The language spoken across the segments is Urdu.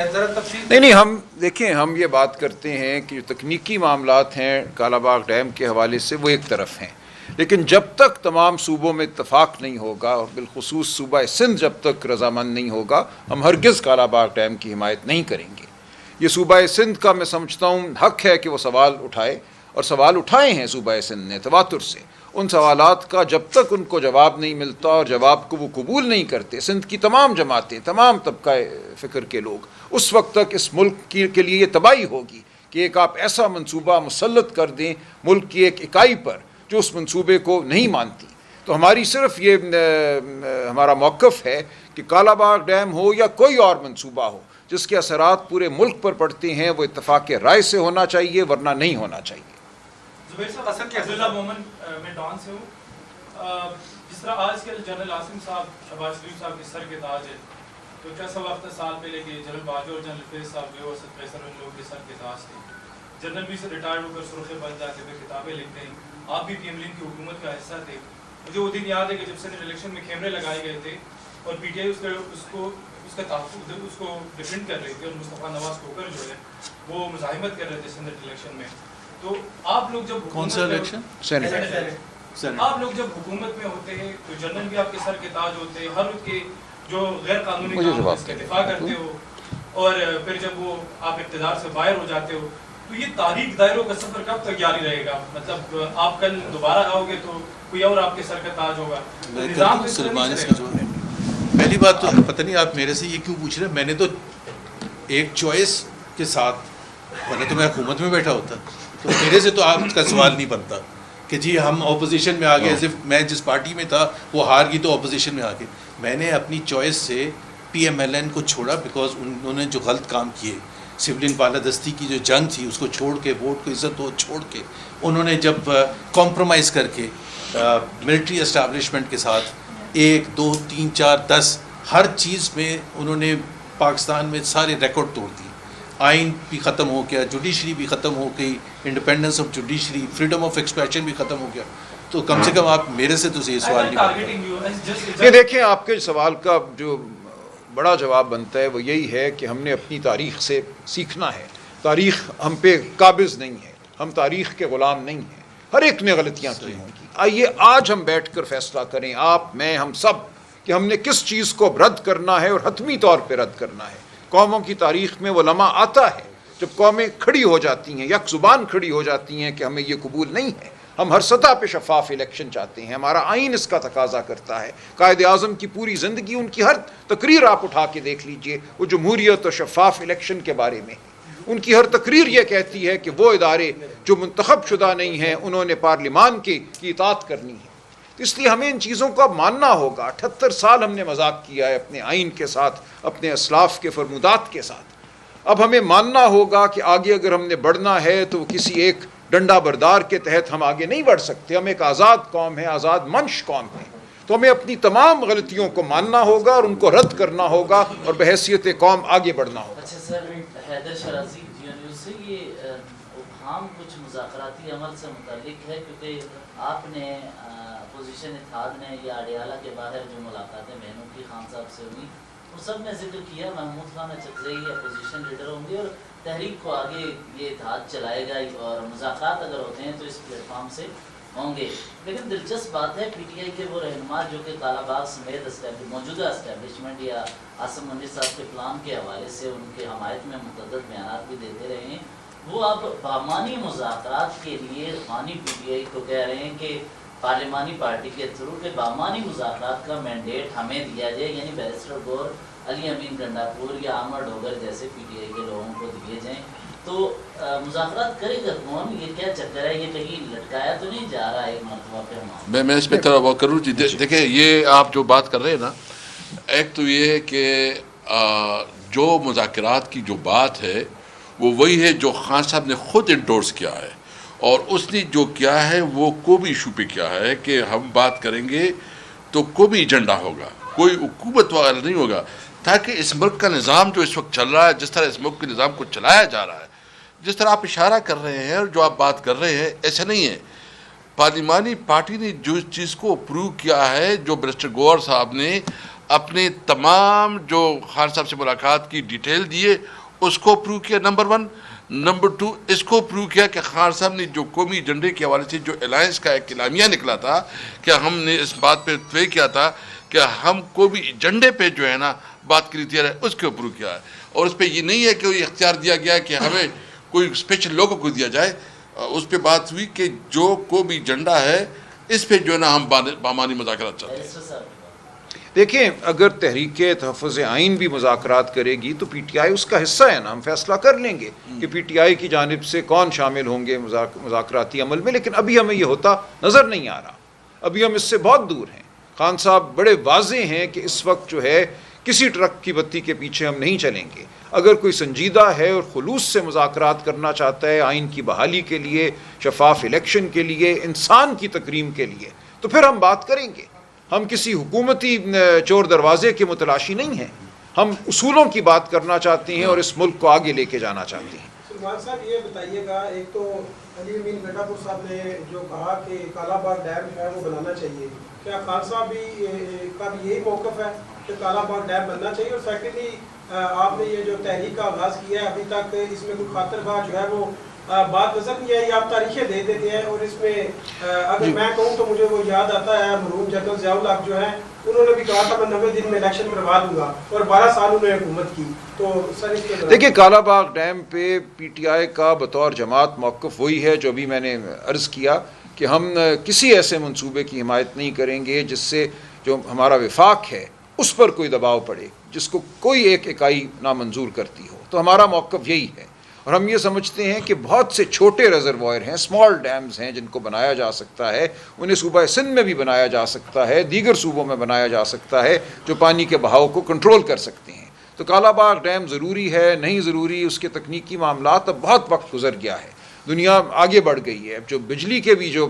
نہیں ہم دیکھیں، ہم یہ بات کرتے ہیں کہ جو تکنیکی معاملات ہیں کالا باغ ڈیم کے حوالے سے وہ ایک طرف ہیں، لیکن جب تک تمام صوبوں میں اتفاق نہیں ہوگا اور بالخصوص صوبہ سندھ جب تک رضامند نہیں ہوگا، ہم ہرگز کالا باغ ڈیم کی حمایت نہیں کریں گے۔ یہ صوبہ سندھ کا میں سمجھتا ہوں حق ہے کہ وہ سوال اٹھائے، اور سوال اٹھائے ہیں صوبہ سندھ نے تواتر سے۔ ان سوالات کا جب تک ان کو جواب نہیں ملتا اور جواب کو وہ قبول نہیں کرتے، سندھ کی تمام جماعتیں، تمام طبقہ فکر کے لوگ، اس وقت تک اس ملک کے لیے یہ تباہی ہوگی کہ ایک آپ ایسا منصوبہ مسلط کر دیں ملک کی ایک اکائی پر جو اس منصوبے کو نہیں مانتی۔ تو ہماری صرف یہ ہمارا موقف ہے کہ کالا باغ ڈیم ہو یا کوئی اور منصوبہ ہو جس کے اثرات پورے ملک پر پڑتے ہیں، وہ اتفاق رائے سے ہونا چاہیے، ورنہ نہیں ہونا چاہیے۔ زبیر صاحب، اصل کے عبداللہ مومن میں ڈان سے ہوں۔ جس طرح آج کل جنرل عاصم صاحب شہباز شریف صاحب کے سر کے تاج ہے، تو کیا سا وقت سال پہلے کہ جنرل باجوہ اور جنرل فیض صاحب گئے اور فیصل ان لوگوں کے سر کے تاج تھے۔ جنرل بھی سے ریٹائرڈ ہو کر سرخے بن جاتے تھے، کتابیں لکھتے ہیں۔ آپ بھی پی ایم لنک کی حکومت کا حصہ تھے۔ مجھے وہ دن یاد ہے کہ جب سینٹ الیکشن میں کیمرے لگائے گئے تھے اور پی ٹی آئی اس کا تحفظ اس کو ڈیفینڈ کر رہی تھی، اور مصطفیٰ نواز کوکر جو ہے وہ مزاحمت کر رہے تھے سینٹ الیکشن میں۔ تو آپ لوگ جب کون سا الیکشن؟ آپ لوگ جب حکومت میں ہوتے ہیں تو جنرل بھی آپ کے سر کے تاج ہوتے ہیں، ہر ان کے جو غیر قانونی کام ہے اس کا دفاع کرتے ہو، اور پھر جب وہ آپ اقتدار سے باہر ہو جاتے ہو، تو یہ تاریخ دائروں کا سفر کب تک جاری رہے گا؟ مطلب آپ کل دوبارہ آؤ گے تو کوئی اور آپ کے سر کا تاج ہوگا۔ نظام پہلی بات تو پتہ نہیں آپ میرے سے یہ کیوں پوچھ رہے ہیں۔ میں نے تو ایک چوائس کے ساتھ، ورنہ تو میں حکومت میں بیٹھا ہوتا، تو میرے سے تو آپ کا سوال نہیں بنتا کہ جی ہم اپوزیشن میں آ گئے، ایز اف میں جس پارٹی میں تھا وہ ہار گئی تو اپوزیشن میں آ گئے۔ میں نے اپنی چوائس سے پی ایم ایل این کو چھوڑا، بیکاز انہوں نے جو غلط کام کیے، سولین بالادستی کی جو جنگ تھی اس کو چھوڑ کے، ووٹ کو عزت و چھوڑ کے، انہوں نے جب کمپرومائز کر کے ملٹری اسٹیبلشمنٹ کے ساتھ 1 2 3 4 10 ہر چیز میں انہوں نے پاکستان میں سارے ریکارڈ توڑ دیے۔ آئین بھی ختم ہو گیا، جوڈیشری بھی ختم ہو گئی، independence of judiciary, freedom of expression بھی ختم ہو گیا۔ تو کم سے کم آپ میرے سے تو یہ سوال نہیں۔ یہ دیکھیں، آپ کے سوال کا جو بڑا جواب بنتا ہے وہ یہی ہے کہ ہم نے اپنی تاریخ سے سیکھنا ہے۔ تاریخ ہم پہ قابض نہیں ہے، ہم تاریخ کے غلام نہیں ہیں۔ ہر ایک نے غلطیاں کی ہوں گی۔ آئیے آج ہم بیٹھ کر فیصلہ کریں، آپ، میں، ہم سب، کہ ہم نے کس چیز کو رد کرنا ہے اور حتمی طور پہ رد کرنا ہے۔ قوموں کی تاریخ میں وہ لمحہ آتا ہے جب قومیں کھڑی ہو جاتی ہیں، یک زبان کھڑی ہو جاتی ہیں کہ ہمیں یہ قبول نہیں ہے۔ ہم ہر سطح پہ شفاف الیکشن چاہتے ہیں، ہمارا آئین اس کا تقاضا کرتا ہے۔ قائد اعظم کی پوری زندگی، ان کی ہر تقریر آپ اٹھا کے دیکھ لیجئے، وہ جمہوریت اور شفاف الیکشن کے بارے میں ہے۔ ان کی ہر تقریر یہ کہتی ہے کہ وہ ادارے جو منتخب شدہ نہیں ہیں انہوں نے پارلیمان کی اطاعت کرنی ہے۔ اس لیے ہمیں ان چیزوں کو اب ماننا ہوگا۔ 78 سال ہم نے مذاق کیا ہے اپنے آئین کے ساتھ، اپنے اسلاف کے فرمودات کے ساتھ۔ اب ہمیں ماننا ہوگا کہ آگے اگر ہم نے بڑھنا ہے تو کسی ایک ڈنڈا بردار کے تحت ہم آگے نہیں بڑھ سکتے۔ ہم ایک آزاد قوم ہے، آزاد منش قوم ہے، تو ہمیں اپنی تمام غلطیوں کو ماننا ہوگا اور ان کو رد کرنا ہوگا اور بحیثیت قوم آگے بڑھنا ہوگا۔ اچھا سر، حیدر شرازی جی نیوز سے یہ ابہام کچھ مذاکراتی عمل سے متعلق ہے، کیونکہ آپ نے اپوزیشن اتحاد نے یا اڈیالہ کے باہر جو ملاقاتیں مہنوکی خان صاحب سے ہوئی، وہ سب نے ذکر کیا محمود خان اچکزئی اپوزیشن لیڈر ہوں گے اور تحریک کو آگے یہ اتحاد چلائے گا، اور مذاکرات اگر ہوتے ہیں تو اس پلیٹ فارم سے ہوں گے۔ لیکن دلچسپ بات ہے پی ٹی آئی کے وہ رہنما جو کہ کالا باغ سمیت موجودہ اسٹیبلشمنٹ یا عاصم منیر صاحب کے پلان کے حوالے سے ان کے حمایت میں متعدد بیانات بھی دیتے رہے ہیں، وہ اب بامانی مذاکرات کے لیے خانی پی ٹی آئی کو کہہ رہے ہیں کہ پارلیمانی پارٹی کے تھرو کہ بامانی مذاکرات کا مینڈیٹ ہمیں دیا جائے، یعنی بیرسٹر گور، علی امین گنڈاپور یا عامر ڈوگر جیسے پی ٹی آئی کے لوگوں کو دیے جائیں۔ تو مذاکرات کرے گا کون؟ یہ کیا چکر ہے؟ یہ کہیں لٹکایا تو نہیں جا رہا ایک مرتبہ پہ؟ میں اس پہ تھوڑا وہ کروں جی۔ دیکھیں، یہ آپ جو بات کر رہے ہیں نا، ایک تو یہ ہے کہ جو مذاکرات کی جو بات ہے وہ وہی ہے جو خان صاحب نے خود انڈورس کیا ہے، اور اس نے جو کیا ہے وہ قومی ایشو پہ کیا ہے کہ ہم بات کریں گے تو قومی ایجنڈا ہوگا، کوئی حکومت وغیرہ نہیں ہوگا، تاکہ اس ملک کا نظام جو اس وقت چل رہا ہے، جس طرح اس ملک کے نظام کو چلایا جا رہا ہے، جس طرح آپ اشارہ کر رہے ہیں اور جو آپ بات کر رہے ہیں، ایسا نہیں ہے۔ پارلیمانی پارٹی نے جو اس چیز کو اپروو کیا ہے، جو بیرسٹر گور صاحب نے اپنے تمام جو خان صاحب سے ملاقات کی ڈیٹیل دیے اس کو پروو کیا نمبر 1. نمبر 2 اس کو پروو کیا کہ خان صاحب نے جو قومی ایجنڈے کے حوالے سے جو الائنس کا ایک اعلامیہ نکلا تھا کہ ہم نے اس بات پہ اتفاق کیا تھا کہ ہم قومی ایجنڈے پہ جو ہے نا بات کری تھی اس کو پروو کیا ہے. اور اس پہ یہ نہیں ہے کہ یہ اختیار دیا گیا کہ ہمیں کوئی اسپیشل لوگوں کو دیا جائے. اس پہ بات ہوئی کہ جو قومی ایجنڈا ہے اس پہ جو ہے نا ہم بامانی مذاکرات چاہتے ہیں. دیکھیں اگر تحریک تحفظ آئین بھی مذاکرات کرے گی تو پی ٹی آئی اس کا حصہ ہے نا, ہم فیصلہ کر لیں گے کہ پی ٹی آئی کی جانب سے کون شامل ہوں گے مذاکراتی عمل میں. لیکن ابھی ہمیں یہ ہوتا نظر نہیں آ رہا, ابھی ہم اس سے بہت دور ہیں. خان صاحب بڑے واضح ہیں کہ اس وقت جو ہے کسی ٹرک کی بتی کے پیچھے ہم نہیں چلیں گے. اگر کوئی سنجیدہ ہے اور خلوص سے مذاکرات کرنا چاہتا ہے آئین کی بحالی کے لیے, شفاف الیکشن کے لیے, انسان کی تکریم کے لیے, تو پھر ہم بات کریں گے. ہم کسی حکومتی چور دروازے کے متلاشی نہیں ہیں, ہم اصولوں کی بات کرنا چاہتے ہیں اور اس ملک کو آگے لے کے جانا چاہتے ہیں. سلمان صاحب یہ بتائیے گا, ایک تو علی امین گنڈا پور صاحب نے جو کہا کہ کالا باغ ڈیم جو ہے وہ بنانا چاہیے, کیا خان صاحب کا بھی یہی موقف ہے کہ کالا باغ ڈیم بننا چاہیے؟ اور سیکنڈلی آپ نے یہ جو تحریک کا آغاز کیا ہے ابھی تک اس میں کوئی خاطر خواہ جو ہے وہ بات نظر نہیں آئی. آپ تاریخیں دے دیتے ہیں اور اس میں اگر میں کہوں تو مجھے وہ یاد آتا ہے مرحوم جنرل ضیاء الحق جو ہے انہوں نے بھی کہا تھا میں 90 دن میں الیکشن کروا دوں گا اور 12 سال انہوں نے حکومت کی. تو سر اس کے دیکھیں کالا باغ ڈیم پہ پی ٹی آئی کا بطور جماعت موقف وہی ہے جو ابھی میں نے عرض کیا کہ ہم کسی ایسے منصوبے کی حمایت نہیں کریں گے جس سے جو ہمارا وفاق ہے اس پر کوئی دباؤ پڑے, جس کو کوئی ایک اکائی نامنظور کرتی ہو. تو ہمارا موقف یہی ہے. اور ہم یہ سمجھتے ہیں کہ بہت سے چھوٹے ریزروائر ہیں, اسمال ڈیمز ہیں جن کو بنایا جا سکتا ہے, انہیں صوبہ سندھ میں بھی بنایا جا سکتا ہے, دیگر صوبوں میں بنایا جا سکتا ہے, جو پانی کے بہاؤ کو کنٹرول کر سکتے ہیں. تو کالا باغ ڈیم ضروری ہے نہیں ضروری, اس کے تکنیکی معاملات اب بہت وقت گزر گیا ہے, دنیا آگے بڑھ گئی ہے. اب جو بجلی کے بھی جو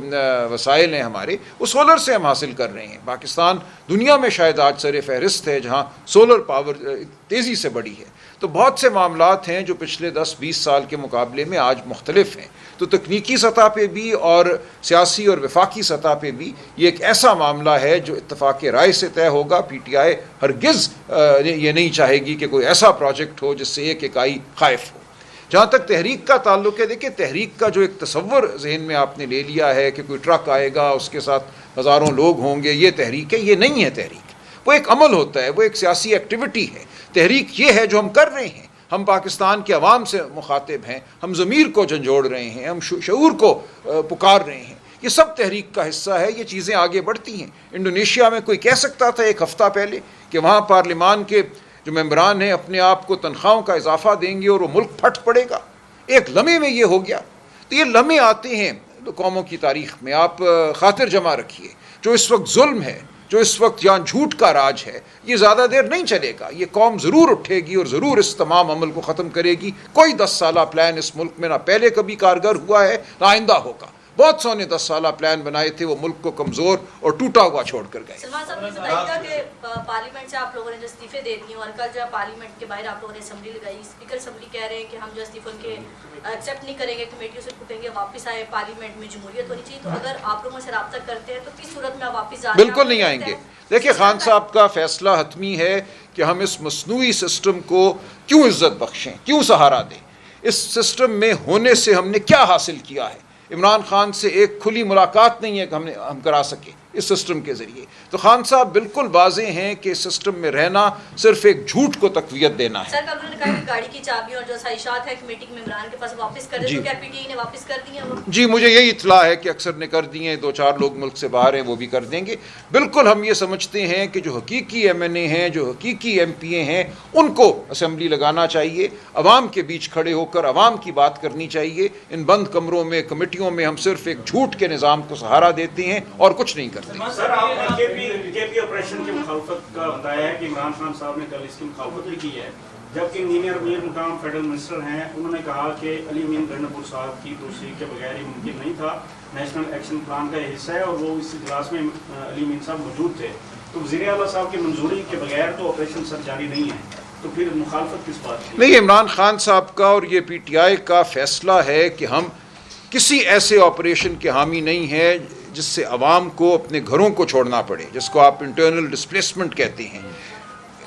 وسائل ہیں ہمارے وہ سولر سے ہم حاصل کر رہے ہیں. پاکستان دنیا میں شاید آج سر فہرست ہے جہاں سولر پاور تیزی سے بڑھی ہے. تو بہت سے معاملات ہیں جو پچھلے 10-20 سال کے مقابلے میں آج مختلف ہیں. تو تکنیکی سطح پہ بھی اور سیاسی اور وفاقی سطح پہ بھی یہ ایک ایسا معاملہ ہے جو اتفاق رائے سے طے ہوگا. پی ٹی آئی ہرگز یہ نہیں چاہے گی کہ کوئی ایسا پروجیکٹ ہو جس سے ایک اکائی خائف ہو. جہاں تک تحریک کا تعلق ہے, دیکھیں تحریک کا جو ایک تصور ذہن میں آپ نے لے لیا ہے کہ کوئی ٹرک آئے گا اس کے ساتھ ہزاروں لوگ ہوں گے, یہ تحریک ہے. یہ نہیں ہے تحریک, وہ ایک عمل ہوتا ہے, وہ ایک سیاسی ایکٹیویٹی ہے. تحریک یہ ہے جو ہم کر رہے ہیں, ہم پاکستان کے عوام سے مخاطب ہیں, ہم ضمیر کو جھنجھوڑ رہے ہیں, ہم شعور کو پکار رہے ہیں. یہ سب تحریک کا حصہ ہے. یہ چیزیں آگے بڑھتی ہیں. انڈونیشیا میں کوئی کہہ سکتا تھا ایک ہفتہ پہلے کہ وہاں پارلیمان کے جو ممبران ہیں اپنے آپ کو تنخواہوں کا اضافہ دیں گے اور وہ ملک پھٹ پڑے گا. ایک لمحے میں یہ ہو گیا. تو یہ لمحے آتے ہیں قوموں کی تاریخ میں, آپ خاطر جمع رکھیے. جو اس وقت ظلم ہے, جو اس وقت یہاں جھوٹ کا راج ہے, یہ زیادہ دیر نہیں چلے گا. یہ قوم ضرور اٹھے گی اور ضرور اس تمام عمل کو ختم کرے گی. کوئی 10 سالہ پلان اس ملک میں نہ پہلے کبھی کارگر ہوا ہے نہ آئندہ ہوگا. بہت سو نے 10 سالہ پلان بنائے تھے, وہ ملک کو کمزور اور ٹوٹا ہوا چھوڑ کر گئے. سلمان صاحب نے بتایا کہ پارلیمنٹ سے آپ لوگوں نے جو استعفے دے دیے اور کل جو پارلیمنٹ کے باہر آپ لوگوں نے اسمبلی لگائی, اسپیکر اسمبلی کہہ رہے ہیں کہ ہم جو استعفے کے ایکسیپٹ نہیں کریں گے, کمیٹیوں سے پوچھیں گے, واپس آئے, پارلیمنٹ میں جمہوریت ہونی چاہیے. تو اگر آپ لوگوں سے رابطہ کرتے ہیں تو کس صورت میں آپ واپس جا رہے ہیں؟ بالکل نہیں آئیں گے. دیکھیں خان صاحب کا فیصلہ حتمی ہے کہ ہم اس مصنوعی سسٹم کو کیوں عزت بخشیں, کیوں سہارا دیں. اس سسٹم میں ہونے سے ہم نے کیا حاصل کیا ہے؟ عمران خان سے ایک کھلی ملاقات نہیں ہے کہ ہم کرا سکیں اس سسٹم کے ذریعے. تو خان صاحب بالکل واضح ہیں کہ اس سسٹم میں رہنا صرف ایک جھوٹ کو تقویت دینا ہے. سر کل انہوں نے کہا کہ گاڑی کی چابی اور جو سائشات ہے کمیٹی کے ممبران کے پاس واپس کر دیں, تو کیا پی ٹی آئی نے واپس کر دی ہیں وہ؟ جی مجھے یہی اطلاع ہے کہ اکثر نے کر دی ہیں, 2-4 لوگ ملک سے باہر ہیں وہ بھی کر دیں گے. بالکل ہم یہ سمجھتے ہیں کہ جو حقیقی ایم این اے ہیں, جو حقیقی ایم پی اے ہیں, ان کو اسمبلی لگانا چاہیے, عوام کے بیچ کھڑے ہو کر عوام کی بات کرنی چاہیے. ان بند کمروں میں, کمیٹیوں میں ہم صرف ایک جھوٹ کے نظام کو سہارا دیتے ہیں اور کچھ نہیں کرتے. سر آپ کے پی آپریشن کی مخالفت کا بتایا ہے کہ عمران خان صاحب نے کل اس کی مخالفت بھی کی ہے, جبکہ انجینئر میر مقام فیڈرل منسٹر ہیں, انہوں نے کہا کہ علی امین گنڈا پور صاحب کی توثیق کے بغیر یہ ممکن نہیں تھا. نیشنل ایکشن پلان کا یہ حصہ ہے اور وہ اس اجلاس میں علی امین صاحب موجود تھے. تو وزیر اعلیٰ صاحب کی منظوری کے بغیر تو آپریشن سر جاری نہیں ہے, تو پھر مخالفت کس بات کی؟ نہیں, عمران خان صاحب کا اور یہ پی ٹی آئی کا فیصلہ ہے کہ ہم کسی ایسے آپریشن کے حامی نہیں ہیں جس سے عوام کو اپنے گھروں کو چھوڑنا پڑے, جس کو آپ انٹرنل ڈسپلیسمنٹ کہتے ہیں.